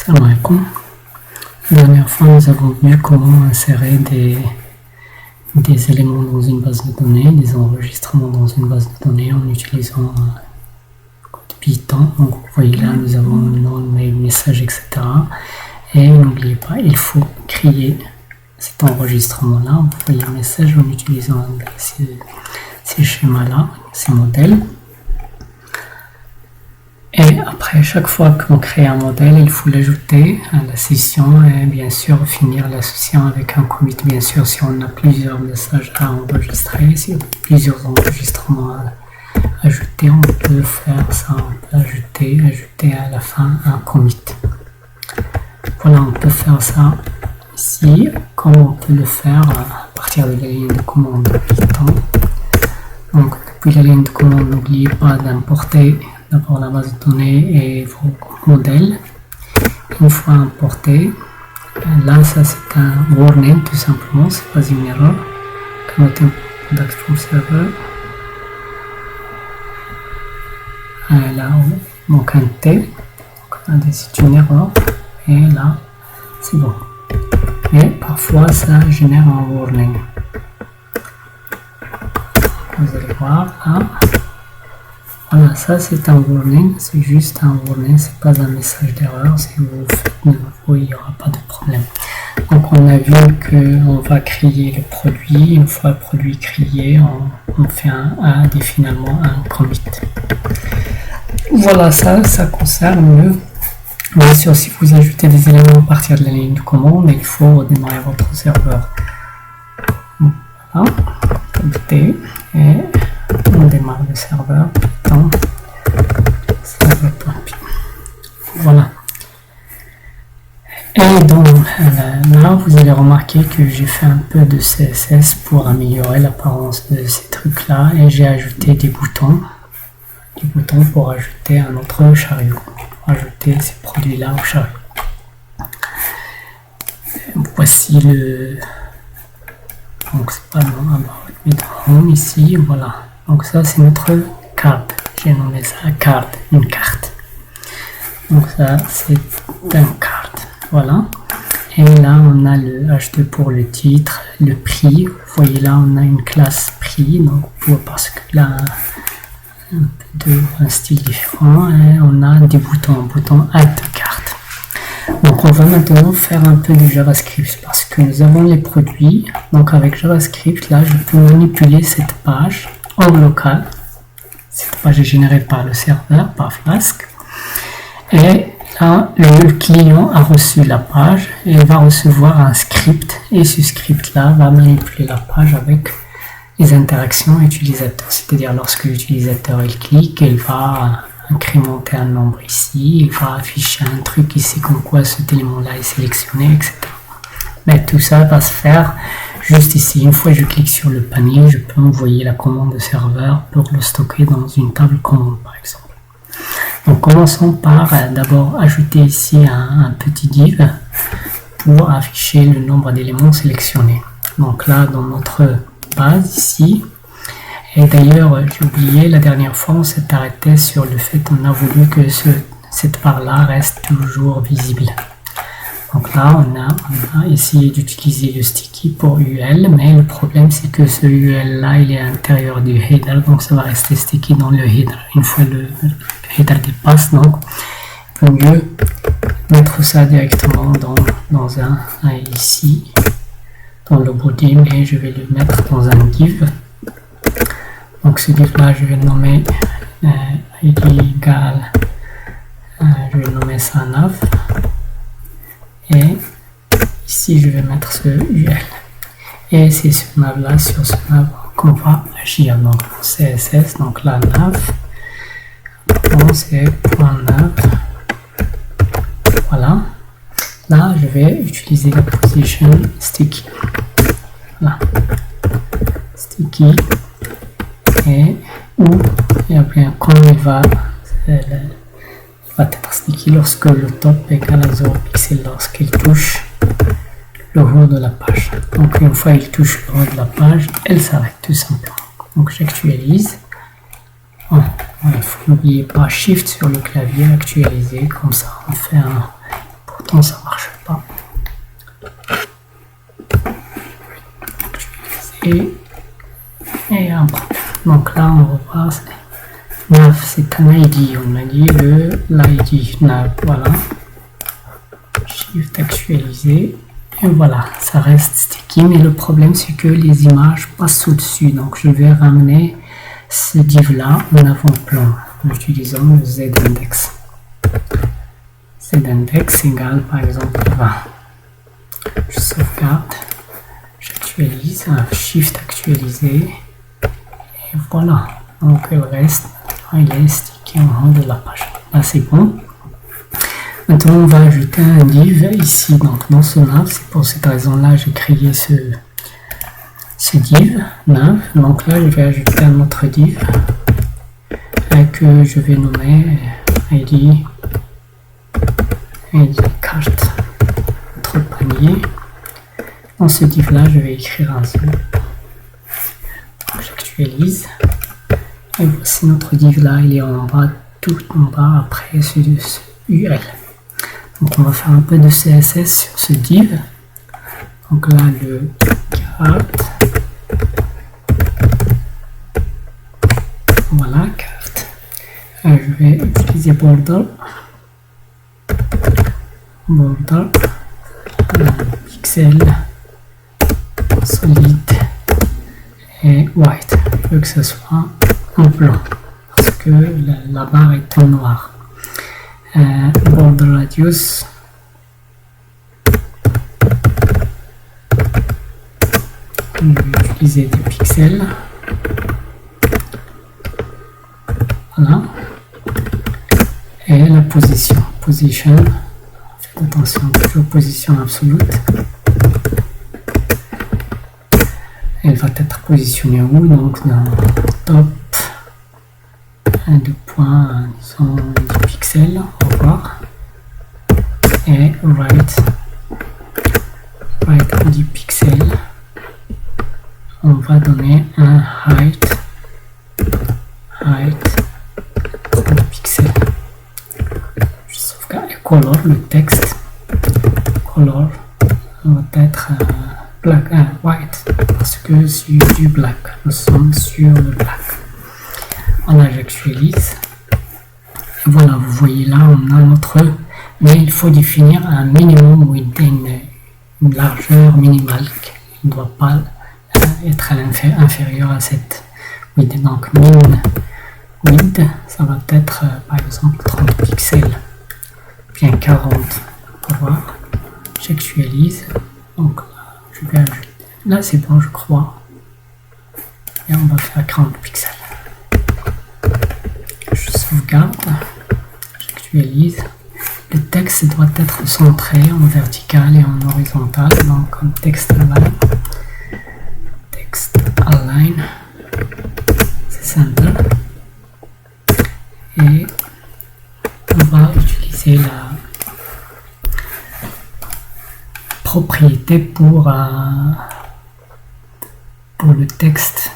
Salam alaikum. La dernière fois, nous avons vu comment insérer des éléments dans une base de données, des enregistrements dans une base de données en utilisant code Python. Donc, vous voyez là, nous avons le nom, le mail, message, etc. Et n'oubliez pas, il faut créer cet enregistrement-là. Vous voyez le message en utilisant ces schémas-là, ces modèles. Et après, chaque fois qu'on crée un modèle, il faut l'ajouter à la session et bien sûr finir la session avec un commit. Bien sûr, si on a plusieurs messages à enregistrer, si on a plusieurs enregistrements à ajouter, on peut faire ça, on peut ajouter à la fin un commit. Voilà, on peut faire ça ici, comme on peut le faire à partir de la ligne de commande Python. Donc, depuis la ligne de commande, n'oubliez pas d'importer d'abord la base de données et vos modèles. Une fois importé, là ça c'est un warning tout simplement, c'est pas une erreur. Connecting product from server. Là on manque un T, c'est une erreur et là c'est bon. Mais parfois ça génère un warning. Vous allez voir là. Voilà, ça c'est un warning, c'est juste un warning, c'est pas un message d'erreur, si vous faites nouveau, il n'y aura pas de problème. Donc on a vu qu'on va créer le produit, une fois le produit créé, on fait un add et finalement un commit. Voilà, ça concerne bien sûr si vous ajoutez des éléments à partir de la ligne de commande, il faut démarrer votre serveur. Voilà, et on démarre le serveur. Voilà. Et donc là, vous allez remarquer que j'ai fait un peu de CSS pour améliorer l'apparence de ces trucs-là et j'ai ajouté des boutons pour ajouter un autre chariot, ajouter ces produits-là au chariot. Voici le. Donc c'est pas non, mais home ici, voilà. Donc ça c'est notre carte. J'ai nommé ça carte, une carte. Donc ça c'est une carte. Voilà. Et là on a le H2 pour le titre, le prix. Vous voyez là on a une classe prix. Donc parce que là un style différent. Et on a des boutons, un bouton add carte. Donc on va maintenant faire un peu de JavaScript parce que nous avons les produits. Donc avec JavaScript là je peux manipuler cette page en local. Cette page est générée par le serveur, par Flask. Et là, le client a reçu la page et va recevoir un script. Et ce script-là va manipuler la page avec les interactions utilisateurs. C'est-à-dire lorsque l'utilisateur il clique, il va incrémenter un nombre ici, il va afficher un truc ici comme quoi cet élément-là est sélectionné, etc. Mais tout ça va se faire juste ici. Une fois que je clique sur le panier, je peux envoyer la commande au serveur pour le stocker dans une table commande par exemple. Donc commençons par d'abord ajouter ici un petit div pour afficher le nombre d'éléments sélectionnés. Donc là dans notre base ici, et d'ailleurs j'ai oublié la dernière fois on s'est arrêté sur le fait qu'on a voulu que cette barre là reste toujours visible. Donc là, on a essayé d'utiliser le sticky pour UL, mais le problème c'est que ce UL là, il est à l'intérieur du header, donc ça va rester sticky dans le header. Une fois le header dépasse, donc il vaut mieux mettre ça directement dans un ici, dans le body, mais je vais le mettre dans un div. Donc ce div là, je vais le nommer id égale, je vais nommer ça nav. Et ici je vais mettre ce UL et c'est ce nav là, sur ce nav qu'on va agir. Donc CSS, donc la nav, bon, c'est .nav. Voilà, là je vais utiliser la position sticky. Voilà, sticky, et bien quand il va être sticky lorsque le top égale à 0 pixels, lorsqu'il touche le haut de la page. Donc une fois il touche le haut de la page, elle s'arrête tout simplement. Donc j'actualise. Il faut n'oublier pas Shift sur le clavier, actualiser, comme ça on fait un pourtant ça marche pas. Et un problème. Donc là on va voir, nav c'est un ID, on a dit l'ID nav, voilà. Shift actualiser. Et voilà, ça reste sticky, mais le problème c'est que les images passent au-dessus. Donc je vais ramener ce div là en avant-plan en utilisant le z-index. Z-index égale par exemple 20. Je sauvegarde, j'actualise, shift actualiser, et voilà. Donc le reste, il est stické en haut de la page. Là c'est bon. Maintenant, on va ajouter un div ici, donc dans ce nav. C'est pour cette raison-là j'ai créé ce div nav. Donc là, je vais ajouter un autre div que je vais nommer ID carte, autre panier. Dans ce div-là, je vais écrire un zoom. Donc j'actualise. Et voici notre div-là, il est en bas, tout en bas après ce UL. Donc on va faire un peu de CSS sur ce div. Donc là le carte. Voilà, carte. Je vais utiliser border. Pixel, solide et white. Je veux que ce soit en blanc parce que la barre est en noir. Border radius, on va utiliser des pixels, voilà, et la position, faites attention, toujours position absolue, elle va être positionnée où, donc dans top, 2 points, disons 10 pixels, au revoir, et right 10 pixels, on va donner un height 30 pixels. Je sauvegarde et color, le texte, color va être black, white, parce que sur du black, nous sommes sur le black. Voilà, j'actualise. Voilà, vous voyez là, on a notre... Mais il faut définir un minimum width, une largeur minimale qui ne doit pas être inférieure à cette width. Donc, min width, ça va être par exemple 30 pixels, bien 40. Pour voir, j'actualise. Donc là, je vais ajouter. Là, c'est bon, je crois. Et on va faire 40 pixels. Je sauvegarde, j'actualise. Le texte doit être centré en vertical et en horizontal, donc comme texte align. Texte align, c'est center. Et on va utiliser la propriété pour le texte.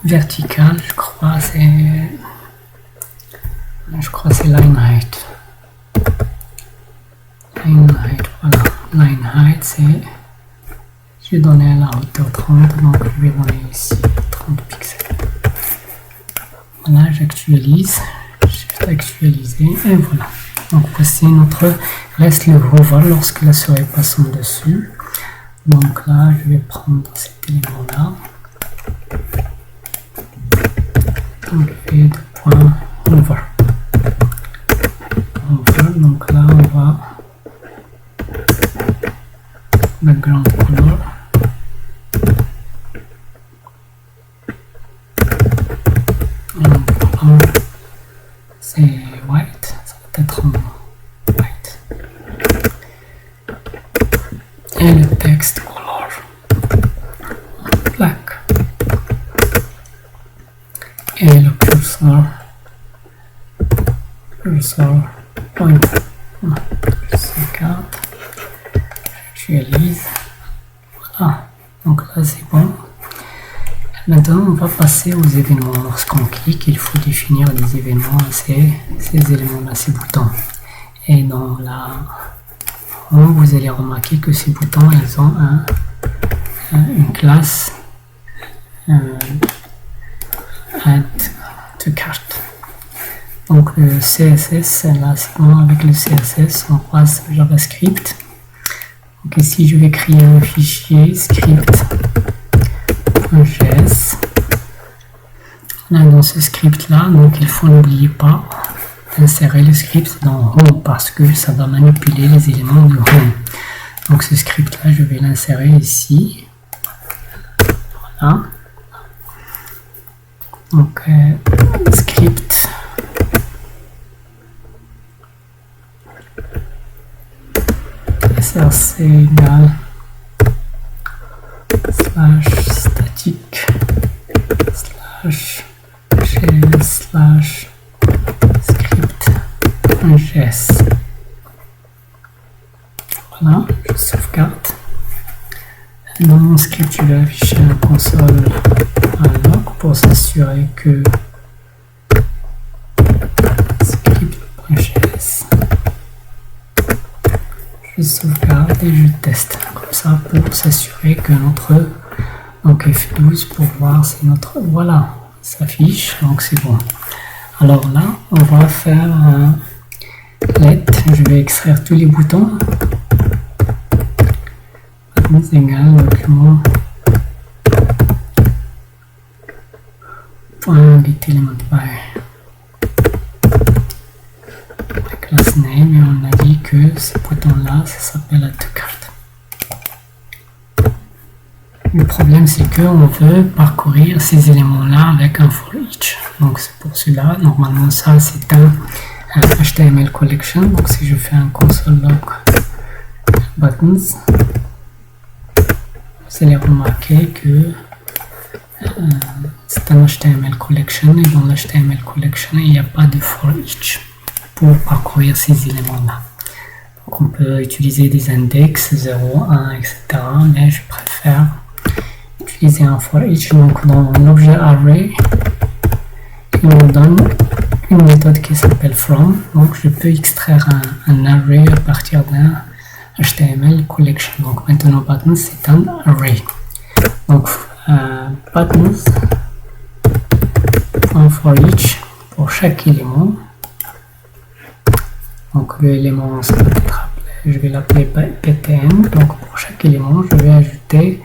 Vertical, je crois c'est line height. Voilà, line height c'est, je vais donner la hauteur 30, donc je vais donner ici 30 pixels. Voilà, j'actualise, je vais actualiser et voilà. Donc voici notre, reste le hover lorsque la souris passe en dessus. Donc là, je vais prendre cet élément là. Donc, et deux points over. Donc là on va background color, c'est white, ça va être en white, et le texte color black, et le cursor point. Je sauvegarde, j'actualise, voilà, donc là c'est bon. Maintenant, on va passer aux événements. Lorsqu'on clique, il faut définir les événements, ces éléments-là, ces boutons. Et dans la home, vous allez remarquer que ces boutons, ils ont une classe add to cart. Donc le CSS, là, c'est bon, avec le CSS, on passe au JavaScript. Donc ici, je vais créer un fichier script.js. Là, dans ce script-là, donc il faut n'oublier pas d'insérer le script dans Home parce que ça va manipuler les éléments de Home. Donc ce script-là, je vais l'insérer ici. Voilà. Donc script src égale / statique / js / script.js. Voilà, je sauvegarde. Dans mon script, je vais afficher un console log pour s'assurer que script.js. Je sauvegarde et je teste comme ça pour s'assurer que notre donc F12 pour voir si notre voilà s'affiche, donc c'est bon. Alors là, on va faire un let. Je vais extraire tous les boutons. Égal document point get element by class name et on a dit que ce bouton là ça s'appelle add to cart. Le problème c'est que on veut parcourir ces éléments là avec un for each, donc c'est pour cela normalement ça c'est un HTML collection. Donc si je fais un console log buttons, vous allez remarquer que c'est un HTML collection et dans l'HTML collection il n'y a pas de for each pour parcourir ces éléments là. Donc on peut utiliser des index 0, 1, etc. mais je préfère utiliser un for each. Donc dans l'objet array il me donne une méthode qui s'appelle from, donc je peux extraire un array à partir d'un HTML collection. Donc maintenant buttons c'est un array. Donc buttons for each pour chaque élément. Donc l'élément ça va être appelé, je vais l'appeler btn. Donc pour chaque élément je vais ajouter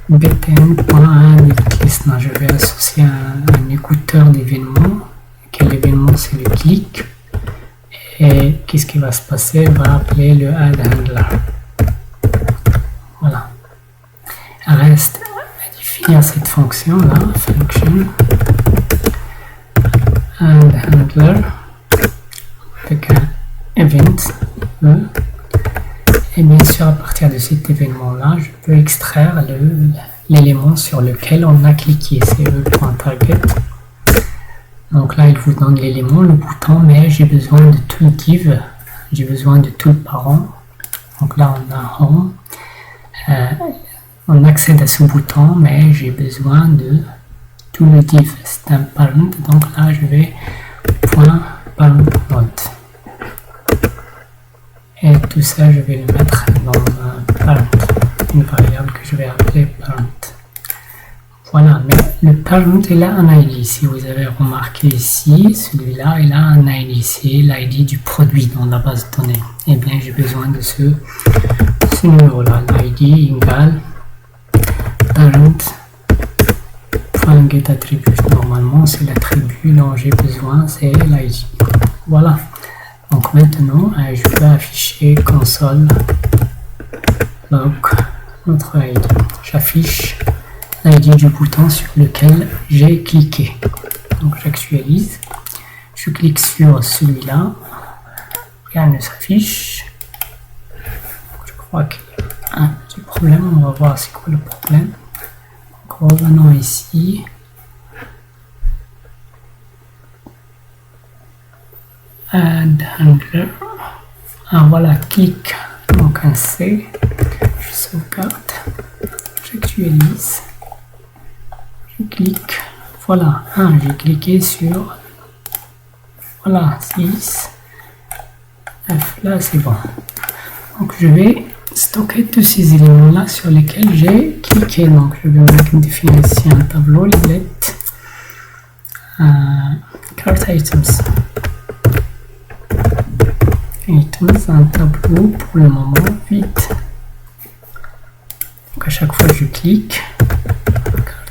btn.list. Je vais associer un écouteur d'événements. Quel événement c'est le clic. Et qu'est-ce qui va se passer? On va appeler le add handler. Voilà. Il reste à définir cette fonction là, function add handler avec un event et bien sûr à partir de cet événement là je peux extraire l'élément sur lequel on a cliqué, c'est e.target. Donc là, il vous donne l'élément, le bouton, mais j'ai besoin de tout le div, j'ai besoin de tout le parent. Donc là, on a home, on accède à ce bouton, mais j'ai besoin de tout le div. C'est un parent, donc là, je vais point parent node. Et tout ça, je vais le mettre dans un parent, une variable que je vais appeler parent. Voilà, mais le parent il a un ID. Si vous avez remarqué ici, celui-là il a un ID, c'est l'ID du produit dans la base de données. Et bien j'ai besoin de ce numéro-là, l'ID égale parent.getAttribute. Normalement c'est l'attribut dont j'ai besoin, c'est l'ID. Voilà. Donc maintenant je vais afficher console log notre ID. J'affiche l'ID du bouton sur lequel j'ai cliqué. Donc j'actualise, je clique sur celui-là, rien ne s'affiche. Je crois qu'il y a un petit problème, on va voir c'est quoi le problème. Donc revenons ici. Add handler. Ah voilà, clic, donc un C, je sauvegarde, j'actualise. clique, voilà, j'ai cliqué sur, voilà, 6, 9, là c'est bon. Donc je vais stocker tous ces éléments là sur lesquels j'ai cliqué. Donc je vais définir ici un tableau, let cart items, un tableau pour le moment vide. Donc à chaque fois je clique,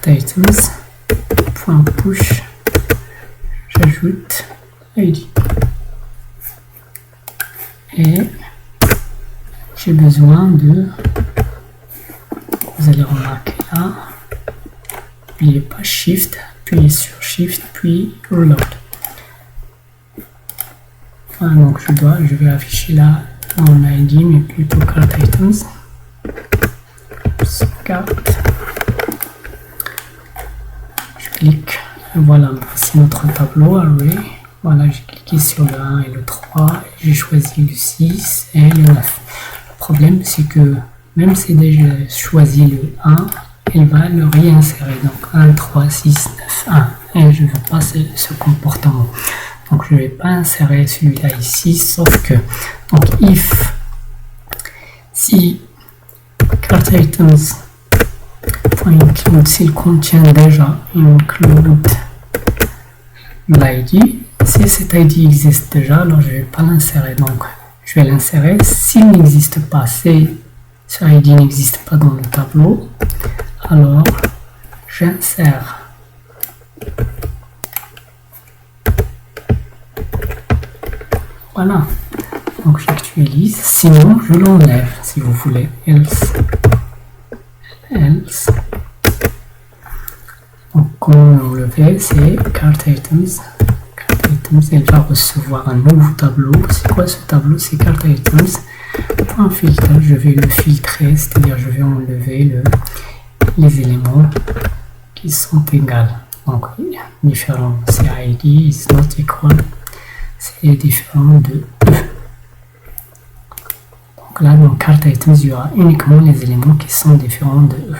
cart items, point push, j'ajoute ID et j'ai besoin de, vous allez remarquer là, n'oubliez pas shift, appuyez sur shift puis reload. Voilà, donc je vais afficher là mon ID mais plutôt cart items, carte, je clique, et voilà, voici notre tableau array. Voilà, j'ai cliqué sur le 1 et le 3, j'ai choisi le 6 et le 9. Le problème c'est que même si déjà choisi le 1, il va le réinsérer. Donc 1, 3, 6, 9, 1. Et je ne veux pas ce comportement. Donc je ne vais pas insérer celui-là ici, sauf que, donc if, si cart items .include, s'il contient déjà include l'ID, si cet ID existe déjà, alors je ne vais pas l'insérer. Donc je vais l'insérer. S'il n'existe pas, si ce ID n'existe pas dans le tableau, alors j'insère. Voilà. Donc j'actualise. Sinon, je l'enlève si vous voulez. Else. Donc comment l'enlever, c'est cart items. Elle va recevoir un nouveau tableau. C'est quoi ce tableau? C'est cart items. Un filtre, je vais le filtrer, c'est-à-dire je vais enlever les éléments qui sont égaux. Donc différent, c'est ID is not equal, c'est différent de E. Donc là dans cart items, il y aura uniquement les éléments qui sont différents de E.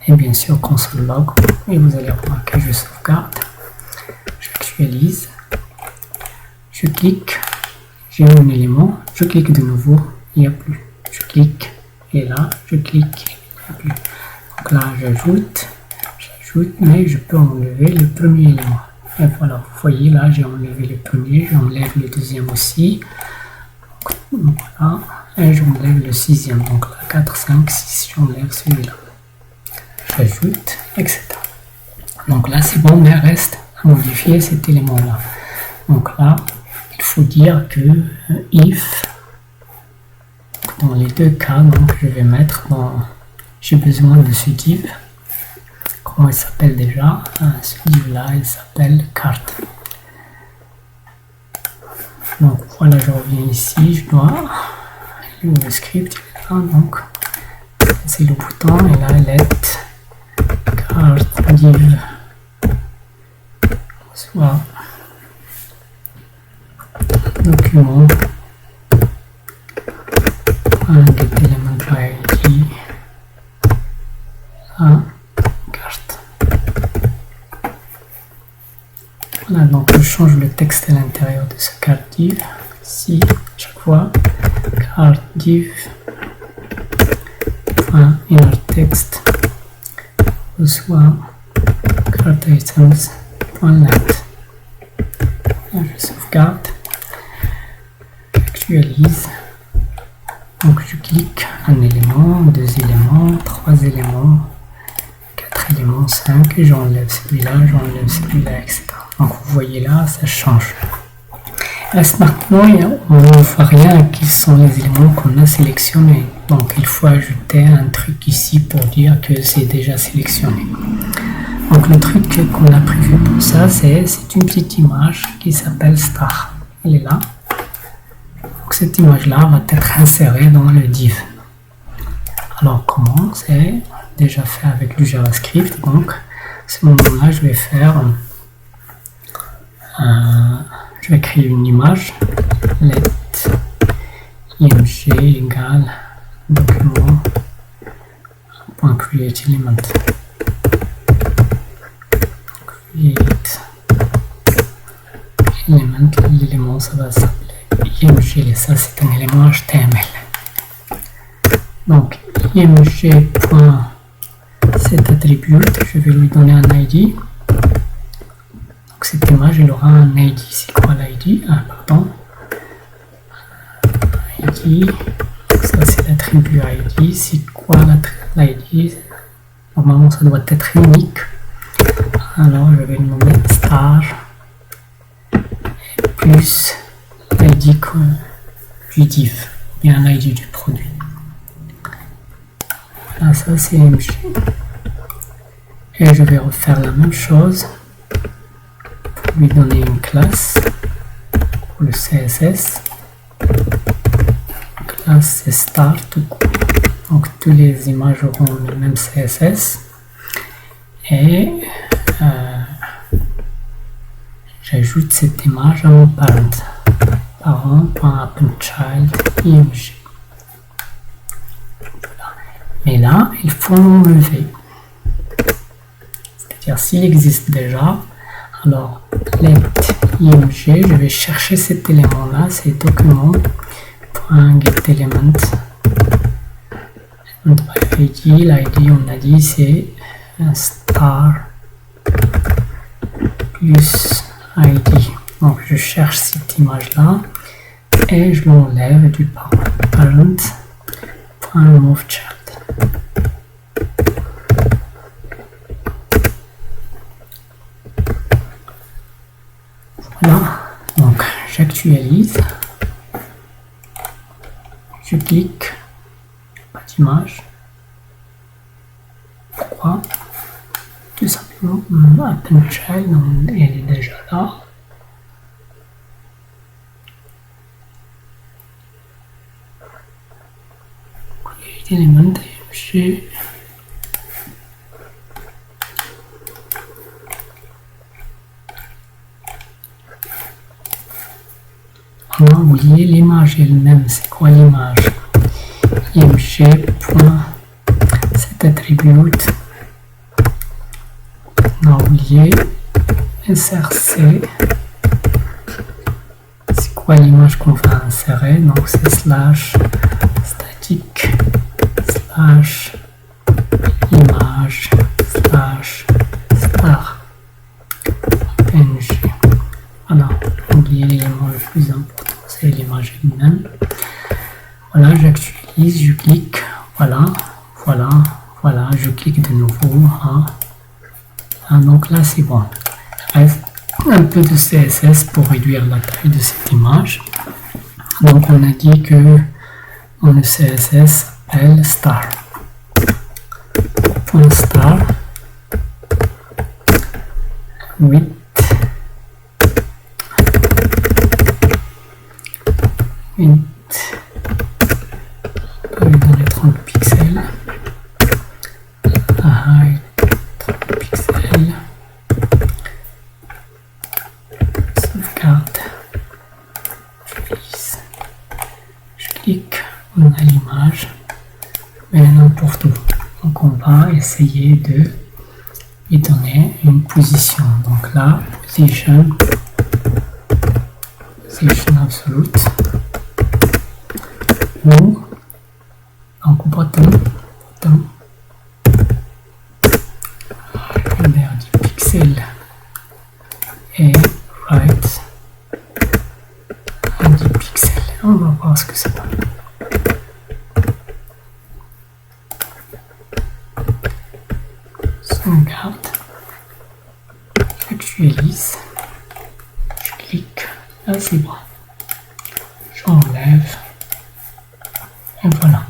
Et bien sûr console log, et vous allez remarquer, je sauvegarde, j'actualise, je clique, j'ai un élément, je clique de nouveau, il n'y a plus. Je clique et là, je clique, il n'y a plus. Donc là, j'ajoute, mais je peux enlever le premier élément. Et voilà, vous voyez là, j'ai enlevé le premier, j'enlève le deuxième aussi. Donc, voilà, et j'enlève le sixième. Donc là, 4, 5, 6, j'enlève celui-là. J'ajoute, etc. Donc là, c'est bon, mais reste à modifier cet élément-là. Donc là, il faut dire que if, dans les deux cas, donc je vais mettre dans, j'ai besoin de ce div. Comment il s'appelle déjà? Ce div là, il s'appelle carte. Donc voilà, je reviens ici, je dois, le script est là, donc c'est le bouton et là let carte div soit document get element ID à carte. Voilà, donc je change le texte à l'intérieur de ce carte div. Ici, chaque fois, carte div inner text reçoit carte items .let. Là, je sauvegarde, j'actualise. Donc je clique un élément, 2 éléments, 3 éléments, 4 éléments, 5, et j'enlève celui-là, etc. Donc vous voyez là, ça change. Reste maintenant, on ne voit rien qui sont les éléments qu'on a sélectionnés. Donc il faut ajouter un truc ici pour dire que c'est déjà sélectionné. Donc le truc qu'on a prévu pour ça, c'est une petite image qui s'appelle star. Elle est là. Donc cette image-là va être insérée dans le div. Alors comment? C'est déjà fait avec du JavaScript. Donc à ce moment-là, je vais faire, je vais créer une image. Let img égale document .createElement. l'élément ça va s'appeler img, et ça c'est un élément HTML. Donc img.setAttribute, je vais lui donner un ID. Donc cette image elle aura un ID. C'est quoi l'ID? Pardon. ID, ça c'est l'attribut ID. C'est quoi l'ID? Normalement ça doit être unique. Alors je vais le nommer star et plus l'ID du div, bien l'ID du produit. Voilà, ça c'est MG. Et je vais refaire la même chose pour lui donner une classe pour le CSS. La classe c'est star tout court. Donc toutes les images auront le même CSS. Et j'ajoute cette image à mon parent. Parent.appendChild img. Mais là, il faut l'enlever. C'est-à-dire, s'il existe déjà, alors let img, je vais chercher cet élément-là, c'est document.getElement. l'ID, on a dit, c'est un star plus ID. Donc, je cherche cette image-là et je l'enlève du parent.removeChild. Voilà, donc j'actualise, je clique, pas d'image. Pourquoi? Tout simplement, appendChild, elle est déjà là. Create element img. On a oublié l'image elle-même. C'est quoi l'image? img.setAttribute. On a oublié src. C'est quoi l'image qu'on va insérer? Donc c'est slash static slash image slash star png. Voilà, oubliez l'élément le plus important, c'est l'image elle-même. Voilà, j'actualise, je clique, voilà, je clique de nouveau. Donc là c'est bon. Il reste un peu de CSS pour réduire la taille de cette image. Donc on a dit que le CSS s'appelle star. .star 8 on va donner 30 pixels. Height 30 pixels. Sauvegarde. Je clique, on a l'image, mais n'importe où. Donc on va essayer de lui donner une position. Donc là, position absolute. Ou donc bottom combien de pixels et right 10 pixels. On va voir ce que ça donne. Sauvegarde, j'actualise, je clique, là c'est bon, j'enlève et voilà.